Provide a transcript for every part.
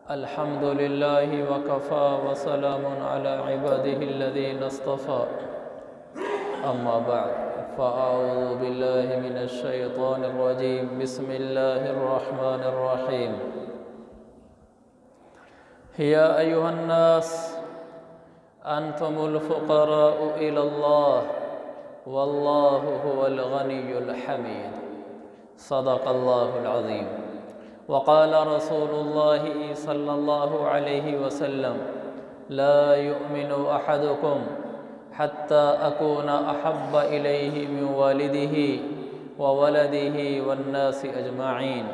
الحمد لله وكفى وسلام على عباده الذين اصطفى أما بعد فأعوذ بالله من الشيطان الرجيم بسم الله الرحمن الرحيم يا أيها الناس أنتم الفقراء إلى الله والله هو الغني الحميد صدق الله العظيم وقال رسول الله صلى الله عليه وسلم لا يؤمن أحدكم حتى أكون أحب إليه من والده وولده والناس أجمعين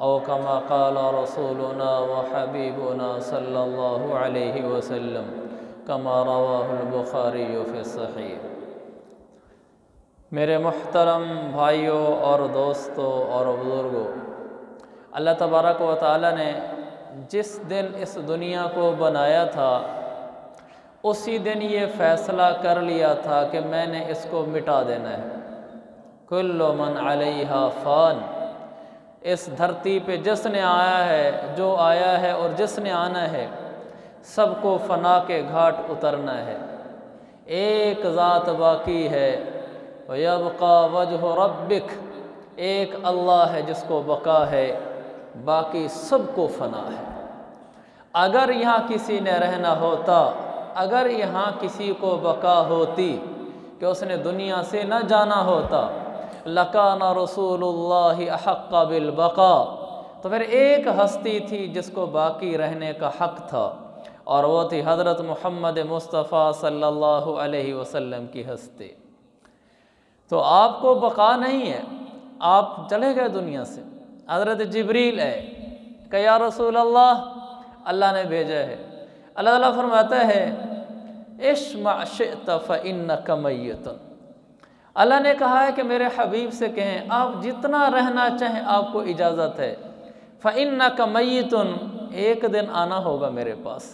أو كما قال رسولنا وحبيبنا صلى الله عليه وسلم كما رواه البخاري في الصحيح۔ میرے محترم بھائیوں اور دوستوں اور بزرگوں، اللہ تبارک و تعالی نے جس دن اس دنیا کو بنایا تھا اسی دن یہ فیصلہ کر لیا تھا کہ میں نے اس کو مٹا دینا ہے۔ کل من علیہا فان، اس دھرتی پہ جس نے آیا ہے، جو آیا ہے اور جس نے آنا ہے، سب کو فنا کے گھاٹ اترنا ہے۔ ایک ذات باقی ہے، وَيَبْقَى وَجْهُ رَبِّكَ، ایک اللہ ہے جس کو بقا ہے، باقی سب کو فنا ہے۔ اگر یہاں کسی نے رہنا ہوتا، اگر یہاں کسی کو بقا ہوتی کہ اس نے دنیا سے نہ جانا ہوتا، لَكَانَ رَسُولُ اللَّهِ أَحَقَّ بِالْبَقَاءِ، تو پھر ایک ہستی تھی جس کو باقی رہنے کا حق تھا، اور وہ تھی حضرت محمد مصطفیٰ صلی اللہ علیہ وسلم کی ہستی۔ تو آپ کو بقا نہیں ہے، آپ چلے گئے دنیا سے۔ حضرت جبریل ہے کہ یا رسول اللہ نے بھیجا ہے۔ اللہ تعالیٰ فرماتا ہے اشمع شئت فإنک میت، اللہ نے کہا ہے کہ میرے حبیب سے کہیں آپ جتنا رہنا چاہیں آپ کو اجازت ہے، فإنک میت، ایک دن آنا ہوگا میرے پاس۔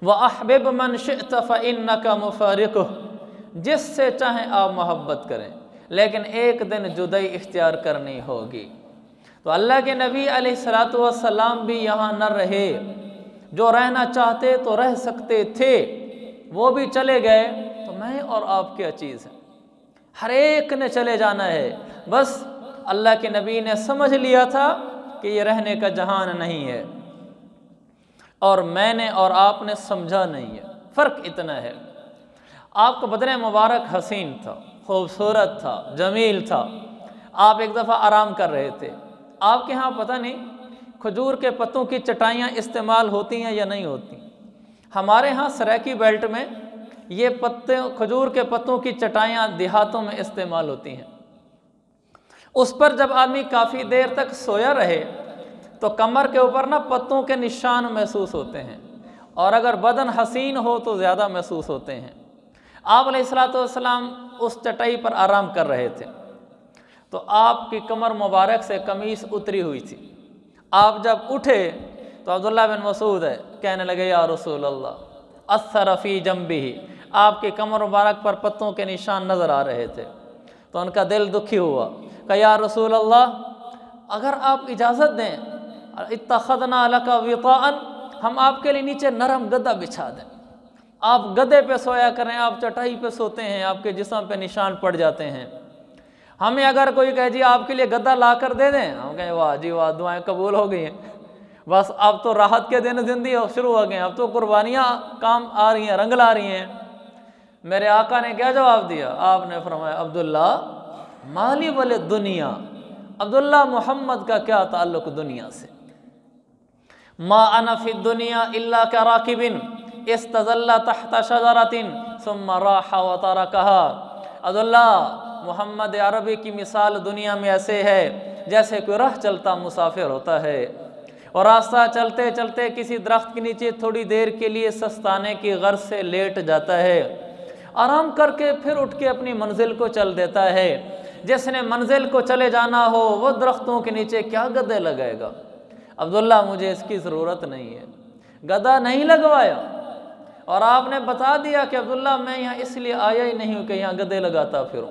وأحبب من شئت فإنک مفارقہ، جس سے چاہیں آپ محبت کریں لیکن ایک دن جدائی اختیار کرنی ہوگی۔ تو اللہ کے نبی علیہ السلام بھی یہاں نہ رہے، جو رہنا چاہتے تو رہ سکتے تھے، وہ بھی چلے گئے، تو میں اور آپ کیا چیز ہے؟ ہر ایک نے چلے جانا ہے، بس اللہ کے نبی نے سمجھ لیا تھا کہ یہ رہنے کا جہان نہیں ہے، اور میں نے اور آپ نے سمجھا نہیں ہے۔ فرق اتنا ہے، آپ کا بدن مبارک حسین تھا، خوبصورت تھا، جمیل تھا، آپ ایک دفعہ آرام کر رہے تھے۔ آپ کے ہاں پتہ نہیں کھجور کے پتوں کی چٹائیاں استعمال ہوتی ہیں یا نہیں ہوتی؟ ہمارے ہاں سریکی بیلٹ میں یہ کھجور کے پتوں کی چٹائیاں دیہاتوں میں استعمال ہوتی ہیں۔ اس پر جب آدمی کافی دیر تک سویا رہے تو کمر کے اوپر نا پتوں کے نشان محسوس ہوتے ہیں، اور اگر بدن حسین ہو تو زیادہ محسوس ہوتے ہیں۔ آپ علیہ السلام اس چٹائی پر آرام کر رہے تھے، تو آپ کی کمر مبارک سے قمیص اتری ہوئی تھی۔ آپ جب اٹھے تو عبداللہ بن مسعود ہے کہنے لگے یا رسول اللہ اثر فی جنبہ، آپ کی کمر مبارک پر پتوں کے نشان نظر آ رہے تھے، تو ان کا دل دکھی ہوا کہ یا رسول اللہ اگر آپ اجازت دیں اتخذنا لک وطاء، ہم آپ کے لیے نیچے نرم گدا بچھا دیں، آپ گدے پہ سویا کریں، آپ چٹائی پہ سوتے ہیں، آپ کے جسم پہ نشان پڑ جاتے ہیں۔ ہمیں اگر کوئی کہے جی آپ کے لیے گدا لا کر دے دیں، ہم کہیں واہ جی واہ، دعائیں قبول ہو گئی ہیں، بس اب تو راحت کے دن زندگی شروع ہو گئے، اب تو قربانیاں کام آ رہی ہیں، رنگ لا رہی ہیں۔ میرے آقا نے کیا جواب دیا؟ آپ نے فرمایا عبداللہ مالی ول دنیا، عبداللہ محمد کا کیا تعلق دنیا سے؟ ما انا فی الدنیا الا کراکب استظل تحت شجرۃ ثم راح وترکها، عبداللہ محمد عربی کی مثال دنیا میں ایسے ہے جیسے کوئی راہ چلتا مسافر ہوتا ہے، اور راستہ چلتے چلتے کسی درخت کے نیچے تھوڑی دیر کے لیے سستانے کی غرض سے لیٹ جاتا ہے، آرام کر کے پھر اٹھ کے اپنی منزل کو چل دیتا ہے۔ جس نے منزل کو چلے جانا ہو وہ درختوں کے نیچے کیا گدے لگائے گا؟ عبداللہ مجھے اس کی ضرورت نہیں ہے، گدا نہیں لگوایا، اور آپ نے بتا دیا کہ عبداللہ میں یہاں اس لیے آیا ہی نہیں ہوں کہ یہاں گدے لگاتا پھروں۔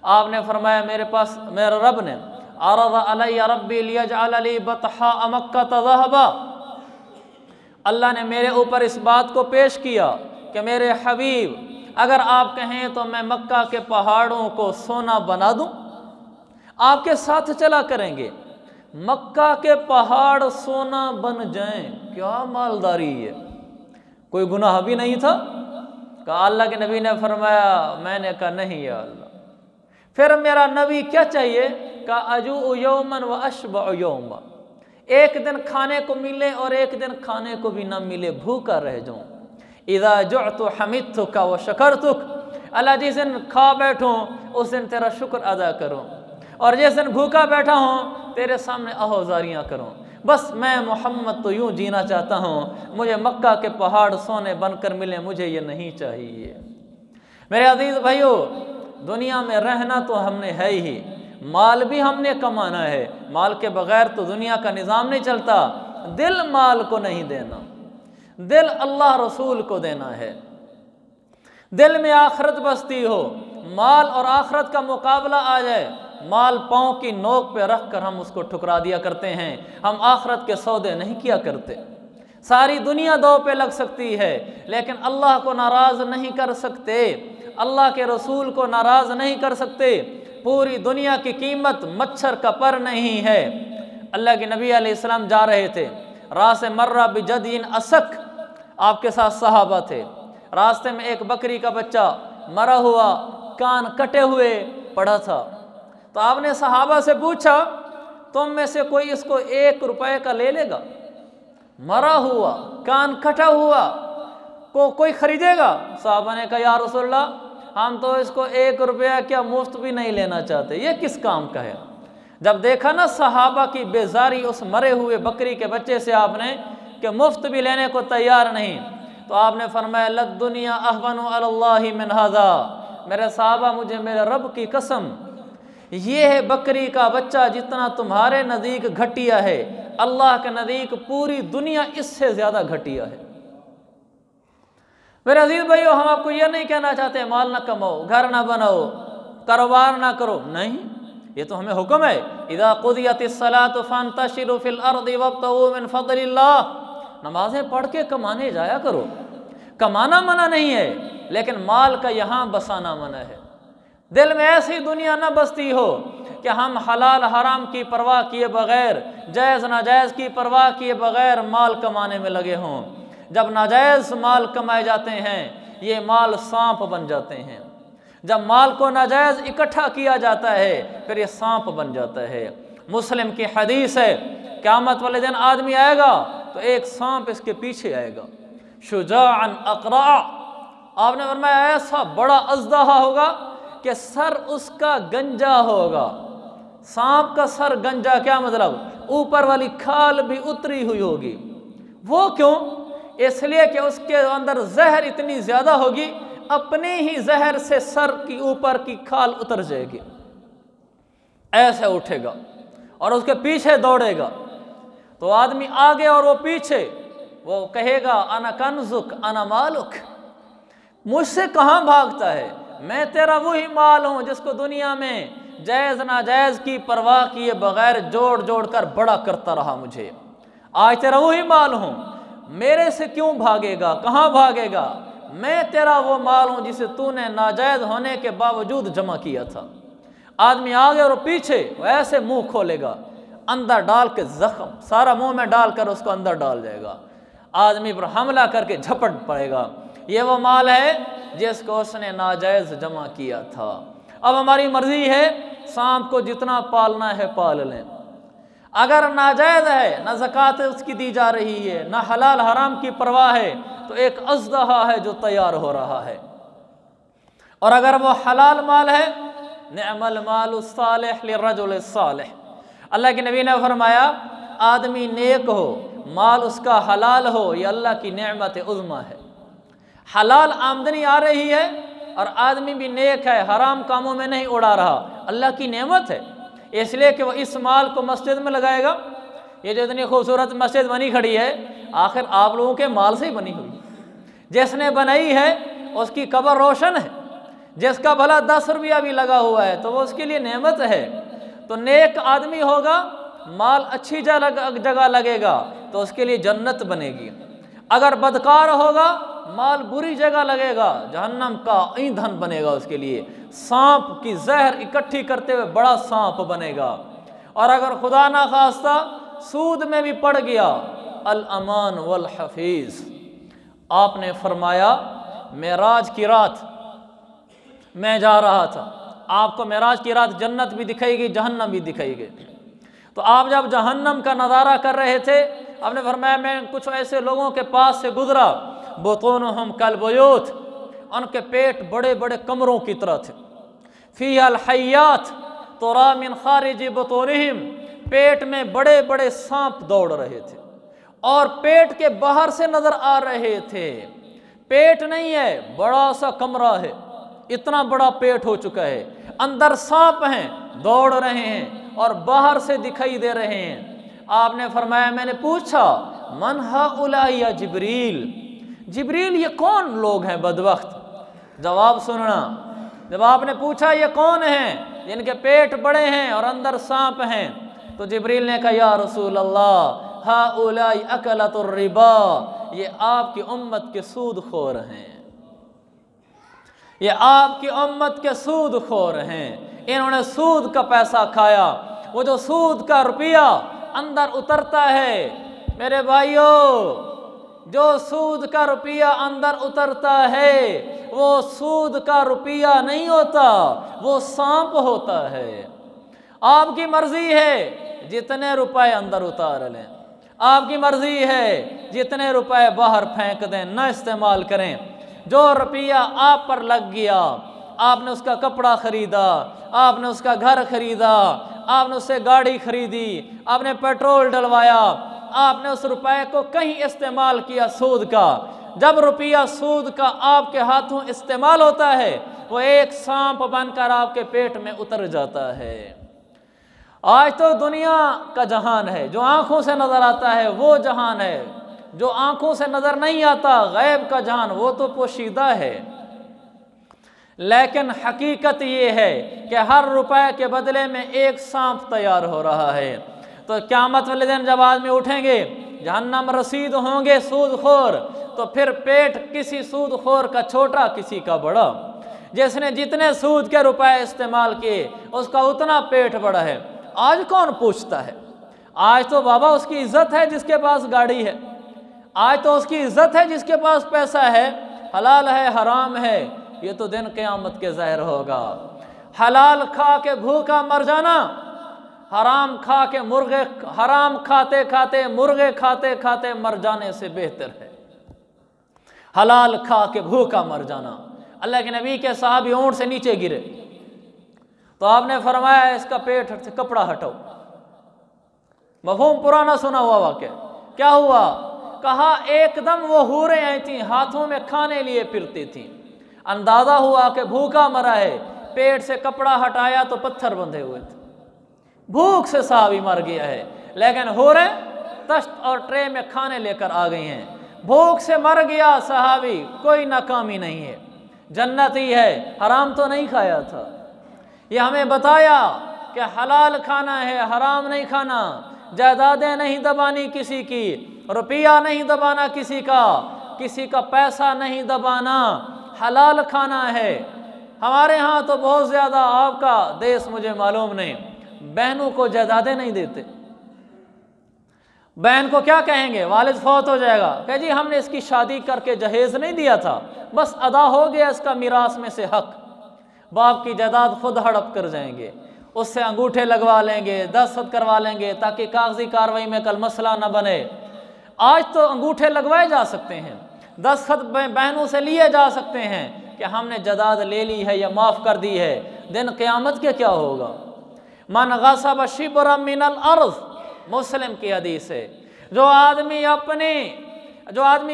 آپ نے فرمایا میرے پاس میرے رب نے अरज़ अलैया रब्बी लियजअल ली बतहा मक्कत ज़हबा, अल्लाह ने मेरे ऊपर इस बात को पेश किया कि मेरे हबीब अगर आप कहें तो मैं मक्का के पहाड़ों को सोना बना दूं, आपके साथ चला करेंगे, मक्का के पहाड़ सोना बन जाएं। क्या मालदारी है, कोई गुनाह भी नहीं था। कहा अल्लाह के नबी ने फरमाया, मैंने कहा नहीं या अल्लाह, फिर मेरा नबी क्या चाहिए? कहा अजू यौमन व अशबअ यौमा, एक दिन खाने को मिले और एक दिन खाने को भी ना मिले, भूखा रह जाऊं। इज़ा जुअतु हमिदतुका व शकरतुक, अल्लाह जिस दिन खा बैठूं उस दिन तेरा शुक्र अदा करूं, और जिस दिन भूखा बैठा हूं तेरे सामने आहोजारियां करूं। बस मैं मोहम्मद तो यूं जीना चाहता हूं, मुझे मक्का के पहाड़ सोने बनकर मिले, मुझे ये नहीं चाहिए। मेरे अजीज भाइयों, दुनिया में रहना तो हमने है ही, माल भी हमने कमाना है, माल के बगैर तो दुनिया का निज़ाम नहीं चलता। दिल माल को नहीं देना, दिल अल्लाह रसूल को देना है। दिल में आखरत बसती हो, माल और आखरत का मुकाबला आ जाए, माल पाँव की नोक पे रख कर हम उसको ठुकरा दिया करते हैं। हम आखरत के सौदे नहीं किया करते। सारी दुनिया दांव पे लग सकती है लेकिन अल्लाह को नाराज़ नहीं कर सकते, अल्लाह के रसूल को नाराज़ नहीं कर सकते। पूरी दुनिया की कीमत मच्छर का पर नहीं है। अल्लाह के नबी अलैहिस्सलाम जा रहे थे, राह से मर्रा बिजदीन असक, आपके साथ सहाबा थे। रास्ते में एक बकरी का बच्चा मरा हुआ, कान कटे हुए पड़ा था। तो आपने सहाबा से पूछा, तुम में से कोई इसको 1 रुपए का ले लेगा? मरा हुआ, कान कटा हुआ को कोई खरीदेगा? सहाबा ने कहा या रसूलल्लाह, हम तो इसको 1 रुपया क्या मुफ्त भी नहीं लेना चाहते, ये किस काम का है। जब देखा ना सहाबा की बेजारी उस मरे हुए बकरी के बच्चे से आपने, कि मुफ्त भी लेने को तैयार नहीं, तो आपने फरमाया लद दुनिया अहवनु अलल्लाहि मिन हाज़ा, मेरे सहाबा मुझे मेरे रब की कसम, ये है बकरी का बच्चा जितना तुम्हारे नज़दीक घटिया है, अल्लाह के नज़दीक पूरी दुनिया इससे ज़्यादा घटिया है। मेरे अजीज भाइयों, हम आपको ये नहीं कहना चाहते माल ना कमाओ, घर ना बनाओ, कारोबार ना करो, नहीं, ये तो हमें हुक्म है इज़ा क़ुदियतिस सलातु फंतशिरू फिल अर्दि वब्तगू मिन फ़ज़लिल्लाह, नमाज़ें पढ़ के कमाने जाया करो। कमाना मना नहीं है लेकिन माल का यहाँ बसाना मना है। दिल में ऐसी दुनिया न बसती हो कि हम हलाल हराम की परवाह किए बगैर, जायज़ नाजायज़ की परवाह किए बगैर माल कमाने में लगे हों। जब नाजायज़ माल कमाए जाते हैं ये माल सांप बन जाते हैं, जब माल को नाजायज़ इकट्ठा किया जाता है फिर ये सांप बन जाता है। मुस्लिम की हदीस है, क़यामत वाले दिन आदमी आएगा तो एक सांप इसके पीछे आएगा, शुजाअन अक़रा, आपने फरमाया ऐसा बड़ा अज़दहा होगा कि सर उसका गंजा होगा। सांप का सर गंजा क्या मतलब? ऊपर वाली खाल भी उतरी हुई होगी। वो क्यों? इसलिए कि उसके अंदर जहर इतनी ज़्यादा होगी, अपने ही जहर से सर की ऊपर की खाल उतर जाएगी। ऐसे उठेगा और उसके पीछे दौड़ेगा, तो आदमी आगे और वो पीछे, वो कहेगा अना कन्जुक अना मालुक, मुझसे कहाँ भागता है, मैं तेरा वही माल हूँ जिसको दुनिया में जायज़ नाजायज़ की परवाह किए बगैर जोड़ जोड़ कर बड़ा करता रहा मुझे, आज तेरा वही माल हूँ, मेरे से क्यों भागेगा, कहाँ भागेगा? मैं तेरा वो माल हूँ जिसे तूने नाजायज़ होने के बावजूद जमा किया था। आदमी आगे और पीछे ऐसे मुंह खोलेगा, अंदर डाल के जख्म सारा मुंह में डाल कर उसको अंदर डाल जाएगा, आदमी पर हमला करके झपट पड़ेगा। ये वो माल है जिसको उसने नाजायज़ जमा किया था। अब हमारी मर्जी है, सांप को जितना पालना है पाल लें। अगर नाजायज़ है, ना ज़कात उसकी दी जा रही है, ना हलाल हराम की परवाह है, तो एक अज़दहा है जो तैयार हो रहा है। और अगर वो हलाल माल है, निअमल मालुस सालिह लिर्रजुलिस सालिह, अल्लाह के नबी ने फरमाया आदमी नेक हो, माल उसका हलाल हो, ये अल्लाह की नेमत उज़्मा है। हलाल आमदनी आ रही है और आदमी भी नेक है, हराम कामों में नहीं उड़ा रहा, अल्लाह की नेमत है। इसलिए कि वो इस माल को मस्जिद में लगाएगा। ये जो इतनी खूबसूरत मस्जिद बनी खड़ी है आखिर आप लोगों के माल से ही बनी हुई, जिसने बनाई है उसकी कब्र रोशन है, जिसका भला 10 रुपया भी लगा हुआ है तो वो उसके लिए नेमत है। تو نیک آدمی ہوگا، مال اچھی جگہ لگے گا تو اس کے لیے جنت بنے گی، اگر بدکار ہوگا مال بری جگہ لگے گا، جہنم کا ایندھن بنے گا اس کے لیے، سانپ کی زہر اکٹھی کرتے ہوئے بڑا سانپ بنے گا، اور اگر خدا نہ خواستہ سود میں بھی پڑ گیا، الامان والحفیظ۔ آپ نے فرمایا معراج کی رات میں جا رہا تھا، آپ کو معراج کی رات جنت بھی دکھائی گئی، جہنم بھی دکھائی گئی، تو آپ جب جہنم کا نظارہ کر رہے تھے، آپ نے فرمایا میں کچھ ایسے لوگوں کے پاس سے گزرا، بطونہم کالبیوت، ان کے پیٹ بڑے بڑے کمروں کی طرح تھے، فیہا الحیات ترا من خارج بطونہم، پیٹ میں بڑے بڑے سانپ دوڑ رہے تھے، اور پیٹ کے باہر سے نظر آ رہے تھے، پیٹ نہیں ہے، بڑا سا کمرہ ہے، اتنا بڑا پیٹ ہو چکا ہے، اندر سانپ ہیں دوڑ رہے ہیں اور باہر سے دکھائی دے رہے ہیں۔ آپ نے فرمایا میں نے پوچھا من ہؤلاء یا جبریل، جبریل یہ کون لوگ ہیں بدبخت؟ جواب سننا، جب آپ نے پوچھا یہ کون ہیں جن کے پیٹ بڑے ہیں اور اندر سانپ ہیں، تو جبریل نے کہا یا رسول اللہ ہؤلاء اکلۃ الربا، یہ آپ کی امت کے سود خور ہیں، یہ آپ کی امت کے سود خور ہیں، انہوں نے سود کا پیسہ کھایا، وہ جو سود کا روپیہ اندر اترتا ہے میرے بھائیوں، جو سود کا روپیہ اندر اترتا ہے وہ سود کا روپیہ نہیں ہوتا، وہ سانپ ہوتا ہے۔ آپ کی مرضی ہے جتنے روپے اندر اتار لیں، آپ کی مرضی ہے جتنے روپے باہر پھینک دیں، نہ استعمال کریں، جو روپیہ آپ پر لگ گیا، آپ نے اس کا کپڑا خریدا، آپ نے اس کا گھر خریدا، آپ نے اس سے گاڑی خریدی، آپ نے پیٹرول ڈلوایا، آپ نے اس روپے کو کہیں استعمال کیا سود کا، جب روپیہ سود کا آپ کے ہاتھوں استعمال ہوتا ہے وہ ایک سانپ بن کر آپ کے پیٹ میں اتر جاتا ہے۔ آج تو دنیا کا جہان ہے، جو آنکھوں سے نظر آتا ہے وہ جہان ہے، جو آنکھوں سے نظر نہیں آتا غیب کا جہان وہ تو پوشیدہ ہے، لیکن حقیقت یہ ہے کہ ہر روپے کے بدلے میں ایک سانپ تیار ہو رہا ہے۔ تو قیامت والے دن جب آدمی اٹھیں گے، جہنم رسید ہوں گے سود خور، تو پھر پیٹ کسی سود خور کا چھوٹا کسی کا بڑا، جس نے جتنے سود کے روپے استعمال کیے اس کا اتنا پیٹ بڑا ہے۔ آج کون پوچھتا ہے؟ آج تو بابا اس کی عزت ہے جس کے پاس گاڑی ہے، آج تو اس کی عزت ہے جس کے پاس پیسہ ہے، حلال ہے حرام ہے یہ تو دن قیامت کے ظاہر ہوگا۔ حلال کھا کے بھوکا مر جانا، حرام کھا کے حرام کھاتے کھاتے مرغے کھاتے کھاتے مر جانے سے بہتر ہے۔ حلال کھا کے بھوکا مر جانا، اللہ کے نبی کے صحابی اونٹ سے نیچے گرے تو آپ نے فرمایا اس کا پیٹ سے کپڑا ہٹاؤ، مفہوم پرانا سنا ہوا واقعہ، کیا ہوا؟ کہا ایک دم وہ حوریں آئی تھیں، ہاتھوں میں کھانے لیے پھرتی تھیں، اندازہ ہوا کہ بھوکا مرا ہے، پیٹ سے کپڑا ہٹایا تو پتھر بندھے ہوئے تھے، بھوک سے صحابی مر گیا ہے، لیکن حوریں تشت اور ٹرے میں کھانے لے کر آ گئی ہیں، بھوک سے مر گیا صحابی، کوئی ناکامی نہیں ہے، جنتی ہے، حرام تو نہیں کھایا تھا۔ یہ ہمیں بتایا کہ حلال کھانا ہے، حرام نہیں کھانا، جائیدادیں نہیں دبانی کسی کی، روپیہ نہیں دبانا کسی کا پیسہ نہیں دبانا، حلال کھانا ہے۔ ہمارے ہاں تو بہت زیادہ، آپ کا دیس مجھے معلوم نہیں، بہنوں کو جائیدادیں نہیں دیتے، بہن کو کیا کہیں گے؟ والد فوت ہو جائے گا کہ جی ہم نے اس کی شادی کر کے جہیز نہیں دیا تھا، بس ادا ہو گیا اس کا میراث میں سے حق، باپ کی جائیداد خود ہڑپ کر جائیں گے، اس سے انگوٹھے لگوا لیں گے، دستخط کروا لیں گے تاکہ کاغذی کارروائی میں کل مسئلہ نہ بنے۔ آج تو انگوٹھے لگوائے جا سکتے ہیں، دستخط بہنوں سے لیے جا سکتے ہیں کہ ہم نے جائیداد لے لی ہے یا معاف کر دی ہے، دن قیامت کے کیا ہوگا؟ من غصب شبرا من الارض، مسلم کی حدیث ہے، جو آدمی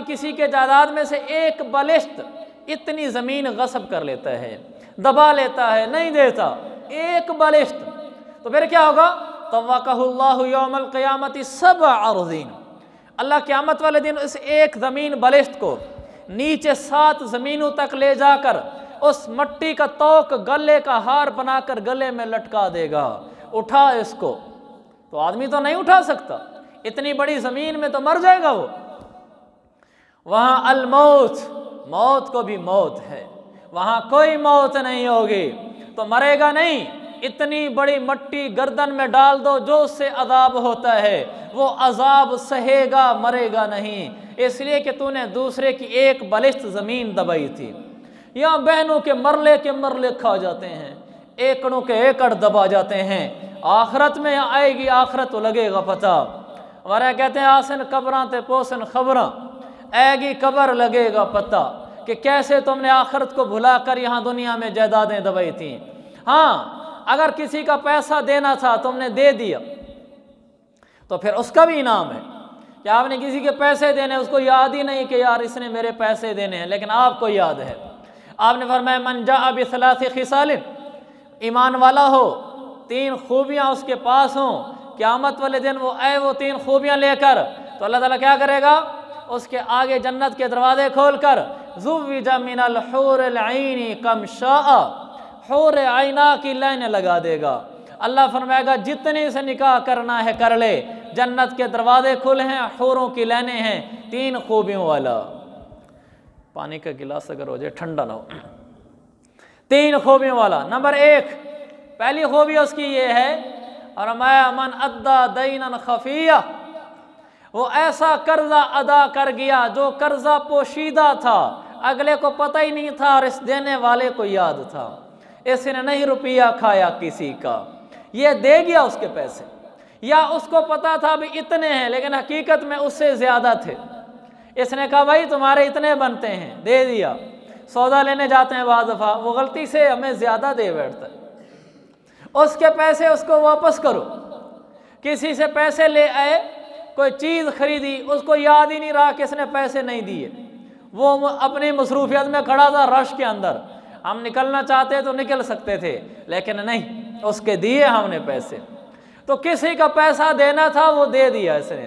کسی کے جائیداد میں سے ایک بلشت اتنی زمین غصب کر لیتا ہے، دبا لیتا ہے، نہیں دیتا، ایک بلشت، تو پھر کیا ہوگا؟ طوقہ اللہ یوم القیامت 7 ارضین، اللہ قیامت والے دن اس ایک زمین بلشت کو نیچے 7 زمینوں تک لے جا کر اس مٹی کا توق گلے کا ہار بنا کر گلے میں لٹکا دے گا، उठा इसको, तो आदमी तो नहीं उठा सकता, इतनी बड़ी ज़मीन में तो मर जाएगा वो। वहाँ अल-मौत, मौत को भी मौत है, वहाँ कोई मौत नहीं होगी, तो मरेगा नहीं। इतनी बड़ी मट्टी गर्दन में डाल दो, जो उससे अजाब होता है वो अजाब सहेगा, मरेगा नहीं, इसलिए कि तूने दूसरे की एक बलिष्ठ ज़मीन दबाई थी। यहाँ बहनों के मरले खा जाते हैं, एकड़ों के एकड़ दबा जाते हैं। आखरत में आएगी, आखरत तो लगेगा पता। हमारे कहते हैं आसन कब्रां ते पोसन खबरां, आएगी कब्र लगेगा पता कि कैसे तुमने आखरत को भुलाकर यहाँ दुनिया में जायदादें दबाई थी। हाँ, अगर किसी का पैसा देना था तुमने दे दिया तो फिर उसका भी इनाम है कि आपने किसी के पैसे देने, उसको याद ही नहीं कि यार इसने मेरे पैसे देने हैं, लेकिन आपको याद है। आपने फरमाया मन जाअ बिसलासी खिसालिन, ईमान वाला हो, 3 खूबियाँ उसके पास हों, क़यामत वाले दिन वो आए वो 3 खूबियाँ लेकर, तो अल्लाह ताला क्या करेगा, उसके आगे जन्नत के दरवाजे खोलकर ज़ुव्विजा मिनल हूरिल ऐनी कम शाअ, हूर आइना की लाइन लगा देगा। अल्लाह फरमाएगा जितने से निकाह करना है कर ले, जन्नत के दरवाजे खुले हैं, हूरों की लाइनें हैं, 3 खूबियों वाला। पानी का गिलास अगर हो जाए ठंडा ना हो। 3 खूबियों वाला। नंबर 1, पहली खूबी उसकी ये है, और मैं मन अद्दा दैनन खफिया, वो ऐसा कर्जा अदा कर गया जो कर्जा पोशीदा था, अगले को पता ही नहीं था और इस देने वाले को याद था। इसने नहीं रुपया खाया किसी का, ये दे गया उसके पैसे, या उसको पता था भी इतने हैं लेकिन हकीकत में उससे ज़्यादा थे। इसने कहा भाई तुम्हारे इतने बनते हैं, दे दिया। सौदा लेने जाते हैं बाद दफ़ा, वो गलती से हमें ज़्यादा दे बैठता है, उसके पैसे उसको वापस करो। किसी से पैसे ले आए, कोई चीज़ खरीदी, उसको याद ही नहीं रहा किसने पैसे नहीं दिए, वो अपनी मसरूफियत में खड़ा था रश के अंदर। हम निकलना चाहते तो निकल सकते थे, लेकिन नहीं, उसके दिए हमने पैसे। तो किसी का पैसा देना था वो दे दिया इसने,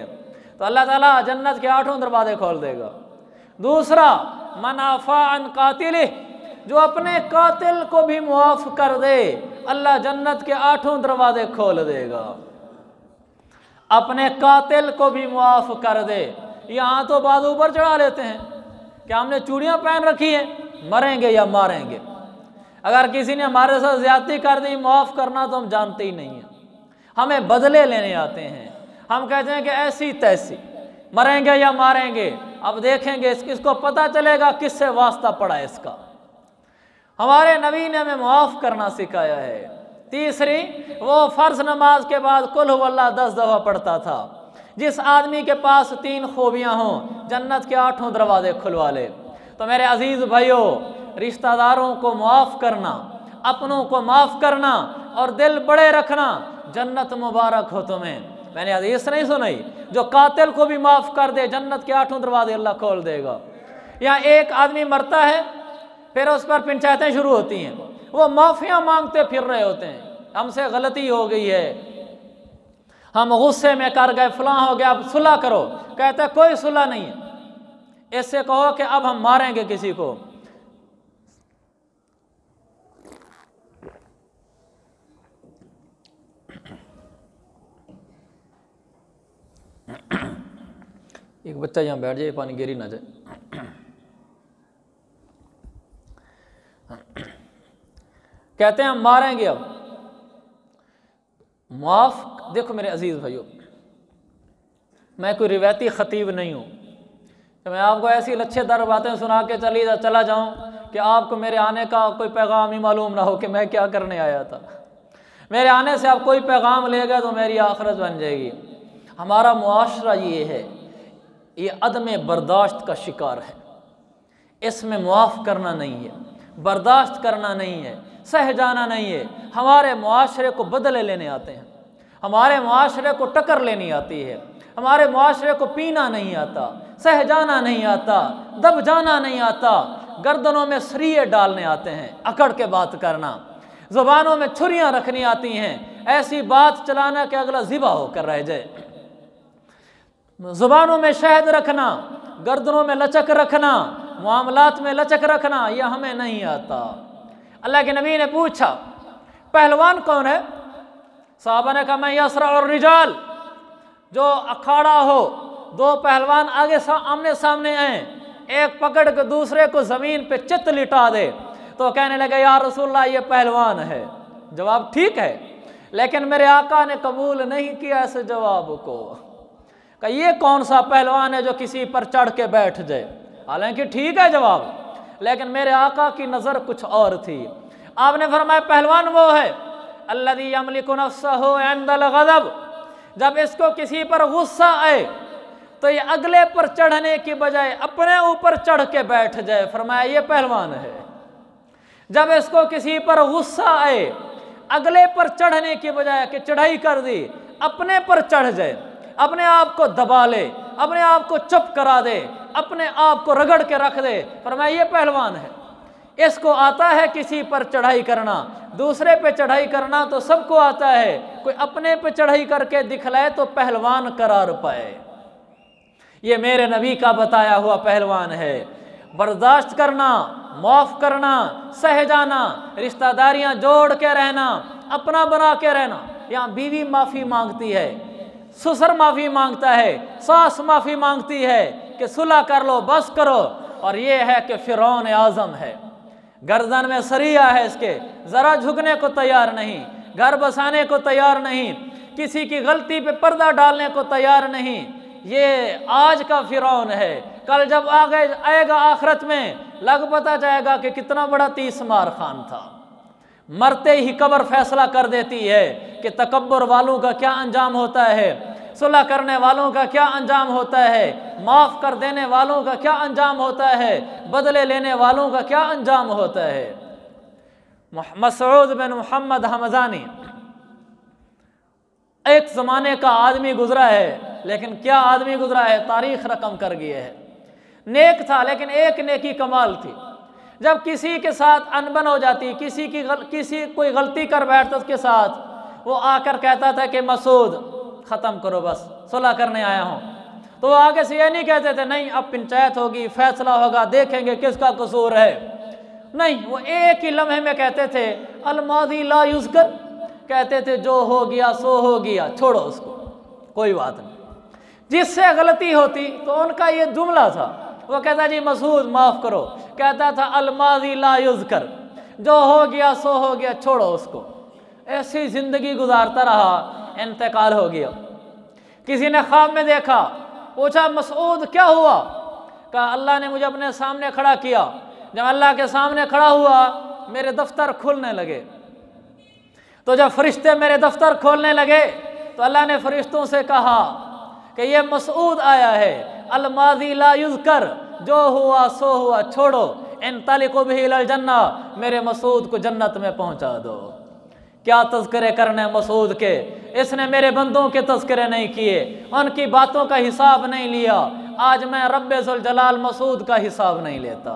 तो अल्लाह ताला जन्नत के 8 दरवाजे खोल देगा। दूसरा, मनाफा अन कातिल, जो अपने कातिल को भी मुआफ़ कर दे, अल्लाह जन्नत के 8 दरवाजे खोल देगा। अपने कातिल को भी मुआफ़ कर दे। यहाँ तो बाजू ऊपर चढ़ा लेते हैं कि हमने चूड़ियाँ पहन रखी हैं, मरेंगे या मारेंगे। अगर किसी ने हमारे साथ ज़्यादती कर दी, माफ़ करना तो हम जानते ही नहीं हैं, हमें बदले लेने आते हैं। हम कहते हैं कि ऐसी तैसी, मरेंगे या मारेंगे, अब देखेंगे इसको पता चलेगा किससे वास्ता पड़ा इसका। हमारे नबी ने हमें माफ़ करना सिखाया है। तीसरी, वो फ़र्ज़ नमाज के बाद कुल हुवल्लाह 10 दफ़ा पढ़ता था। जिस आदमी के पास 3 खूबियाँ हों, जन्नत के 8 दरवाजे खुलवा ले। तो मेरे अजीज़ भाइयों, रिश्तेदारों को माफ़ करना, अपनों को माफ़ करना और दिल बड़े रखना, जन्नत मुबारक हो तुम्हें। मैंने हदीस नहीं सुनाई, जो कातिल को भी माफ़ कर दे, जन्नत के 8 दरवाजे अल्लाह खोल देगा। यहाँ एक आदमी मरता है, फिर उस पर पंचायतें शुरू होती हैं, वो माफ़ियाँ मांगते फिर रहे होते हैं, हमसे गलती हो गई है, हम गुस्से में कर गए, फलां हो गया, अब सुलह करो। कहते हैं कोई सुलह नहीं है, इससे कहो कि अब हम मारेंगे किसी को। एक बच्चा यहाँ बैठ जाए, पानी गिरी ना जाए। कहते हैं हम मारेंगे अब, माफ़। देखो मेरे अजीज़ भाइयों, मैं कोई रिवायती ख़तीब नहीं हूँ कि मैं आपको ऐसी लच्छेदार बातें सुना के चला जाऊँ कि आपको मेरे आने का कोई पैगाम ही मालूम ना हो कि मैं क्या करने आया था। मेरे आने से आप कोई पैगाम ले गए तो मेरी आखिरत बन जाएगी। हमारा मुआशरा ये है, ये अदम बर्दाश्त का शिकार है। इसमें मुआफ़ करना नहीं है, बर्दाश्त करना नहीं है, सह जाना नहीं है। हमारे मुआशरे को बदले लेने आते हैं, हमारे मुआशरे को टक्कर लेनी आती है, हमारे मुआशरे को पीना नहीं आता, सह जाना नहीं आता, दब जाना नहीं आता, गर्दनों में सरिये डालने आते हैं, अकड़ के बात करना, ज़ुबानों में छुरियाँ रखनी आती हैं, ऐसी बात चलाना कि अगला ज़िबा होकर रह जाए। ज़ुबानों में शहद रखना, गर्दनों में लचक रखना, मामलात में लचक रखना, यह हमें नहीं आता। अल्लाह के नबी ने पूछा पहलवान कौन है? साहबा ने कहा मैं यसरा और रिजाल, जो अखाड़ा हो, दो पहलवान आगे आमने सामने आए, एक पकड़ के दूसरे को जमीन पे चित लिटा दे। तो कहने लगे या रसूलल्लाह ये पहलवान है। जवाब ठीक है, लेकिन मेरे आका ने कबूल नहीं किया इस जवाब को। कि ये कौन सा पहलवान है जो किसी पर चढ़ के बैठ जाए। हालांकि ठीक है जवाब, लेकिन मेरे आका की नज़र कुछ और थी। आपने फरमाया पहलवान वो है अल्लज़ी यमलिकु नफ्सहु इंदल गज़ब, जब इसको किसी पर गुस्सा आए तो ये अगले पर चढ़ने की बजाय अपने ऊपर चढ़ के बैठ जाए। फरमाया ये पहलवान है। जब इसको किसी पर गुस्सा आए, अगले पर चढ़ने की बजाय कि चढ़ाई कर दी, अपने पर चढ़ जाए, अपने आप को दबा ले, अपने आप को चुप करा दे, अपने आप को रगड़ के रख दे। फरमाया ये पहलवान है। इसको आता है किसी पर चढ़ाई करना, दूसरे पे चढ़ाई करना तो सबको आता है, कोई अपने पे चढ़ाई करके दिखलाए तो पहलवान करार पाए। ये मेरे नबी का बताया हुआ पहलवान है। बर्दाश्त करना, माफ़ करना, सह जाना, रिश्तेदारियाँ जोड़ के रहना, अपना बना के रहना। यहाँ बीवी माफ़ी मांगती है, ससुर माफ़ी मांगता है, सास माफ़ी मांगती है कि सुलह कर लो, बस करो। और ये है कि फ़िरौन आज़म है, गर्दन में सरिया है इसके, ज़रा झुकने को तैयार नहीं, घर बसाने को तैयार नहीं, किसी की गलती पे पर्दा डालने को तैयार नहीं। ये आज का फ़िरौन है। कल जब आगे आएगा आखिरत में लग पता जाएगा कि कितना बड़ा तीसमार खान था। मरते ही कब्र फैसला कर देती है कि तकब्बुर वालों का क्या अंजाम होता है, सुलह करने वालों का क्या अंजाम होता है, माफ़ कर देने वालों का क्या अंजाम होता है, बदले लेने वालों का क्या अंजाम होता है। मसऊद बिन मोहम्मद हमज़ानी एक ज़माने का आदमी गुजरा है, लेकिन क्या आदमी गुजरा है, तारीख़ रकम कर गई है। नेक था, लेकिन एक नेकी कमाल थी। जब किसी के साथ अनबन हो जाती, किसी कोई गलती कर बैठता उसके साथ, वो आकर कहता था कि मसूद ख़त्म करो, बस सुलह करने आया हूँ। तो वो आगे से ये नहीं कहते थे नहीं अब पंचायत होगी, फैसला होगा, देखेंगे किसका कसूर है। नहीं, वो एक ही लम्हे में कहते थे अलमादी ला युज़कर, कहते थे जो हो गया सो हो गया, छोड़ो उसको, कोई बात नहीं। जिससे गलती होती तो उनका ये जुमला था, वो कहता जी मसूद माफ़ करो, कहता था अलमादी ला युज़कर, जो हो गया सो हो गया, छोड़ो उसको। ऐसी ज़िंदगी गुजारता रहा, इंतकाल हो गया। किसी ने ख्वाब में देखा, पूछा मसूद क्या हुआ? कहा अल्लाह ने मुझे अपने सामने खड़ा किया। जब अल्लाह के सामने खड़ा हुआ मेरे दफ्तर खुलने लगे। तो जब फरिश्ते मेरे दफ्तर खोलने लगे तो अल्लाह ने फरिश्तों से कहा कि ये मसूद आया है, अलमादी ला युज़कर, जो हुआ सो हुआ, छोड़ो, इंतलिकु बिही इलल जन्ना, मेरे मसूद को जन्नत में पहुंचा दो। क्या तज़किरे करने मसूद के, इसने मेरे बंदों के तज़किरे नहीं किए, उनकी बातों का हिसाब नहीं लिया। आज मैं रब्बे ज़ुल जलाल मसूद का हिसाब नहीं लेता।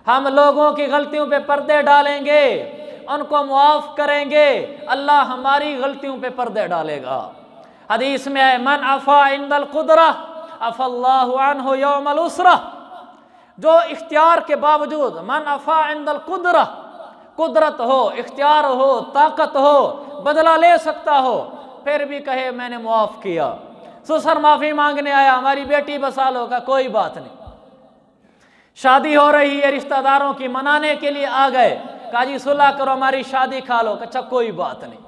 हम लोगों की गलतियों पे पर्दे डालेंगे, उनको मुआफ़ करेंगे, अल्लाह हमारी गलतियों पे पर्दे डालेगा। हदीस में है मन अफ़ा इंदल कुदरा अफ़ल्लाहु अन्हु यौमल उसरा, जो इख्तियार के बावजूद, मन अफ़ा इंदल कुदरा, कुदरत हो, इख्तियार हो, ताकत हो, बदला ले सकता हो, फिर भी कहे मैंने मुआफ़ किया। ससुर माफ़ी मांगने आया, हमारी बेटी बसा लो, का कोई बात नहीं। शादी हो रही है, रिश्तेदारों की मनाने के लिए आ गए, कहा जी सुलह करो, हमारी शादी खा लो, अच्छा कोई बात नहीं।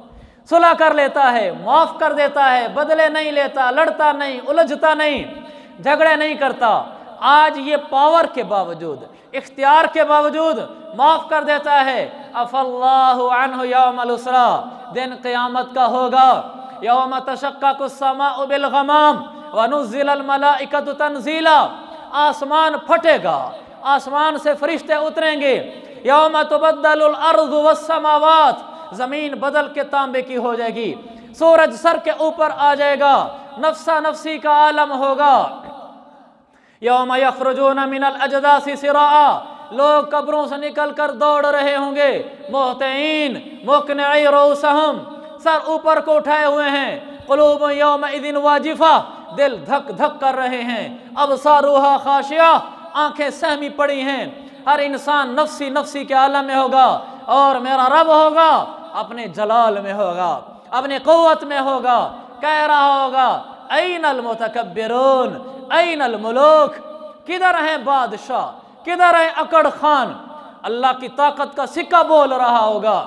सुलह कर लेता है, माफ़ कर देता है, बदले नहीं लेता, लड़ता नहीं, उलझता नहीं, झगड़े नहीं करता। आज ये पावर के बावजूद, इख्तियार के बावजूद माफ़ कर देता है। अफ़ल्लाहु अन्हु यौमल उसरा, दिन क़यामत का होगा, यौम तशक्ककु समाउ बिल गमाम व नुज़्ज़िलल मलाइकतु तंज़ीला, आसमान फटेगा, आसमान से फरिश्ते उतरेंगे। यौम तुबद्दलुल अर्ज़ु वस्समावात, ज़मीन बदल के तांबे की हो जाएगी, सूरज सर के ऊपर आ जाएगा, नफ्सा नफ्सी का आलम होगा। यौम यख़रुजून मिनल अजदासी सिराआ, लोग कब्रों से निकल कर दौड़ रहे होंगे, मुहतिईन मुक़निई रूसहुम, सर ऊपर को उठाए हुए हैं, क़ुलूबुन यौमइज़िन वाजिफ़ा, दिल धक धक कर रहे हैं, अबसारुहा खाशिया, आंखें सहमी पड़ी हैं। हर इंसान नफ्सी नफ्सी के आलम में होगा और मेरा रब होगा अपने जलाल में होगा। अपनी क़ुव्वत में होगा, कह रहा होगा ऐनल मुतकब्बिरून ऐनल मुलूक, किधर हैं बादशाह, किधर है अकड़ खान। अल्लाह की ताकत का सिक्का बोल रहा होगा।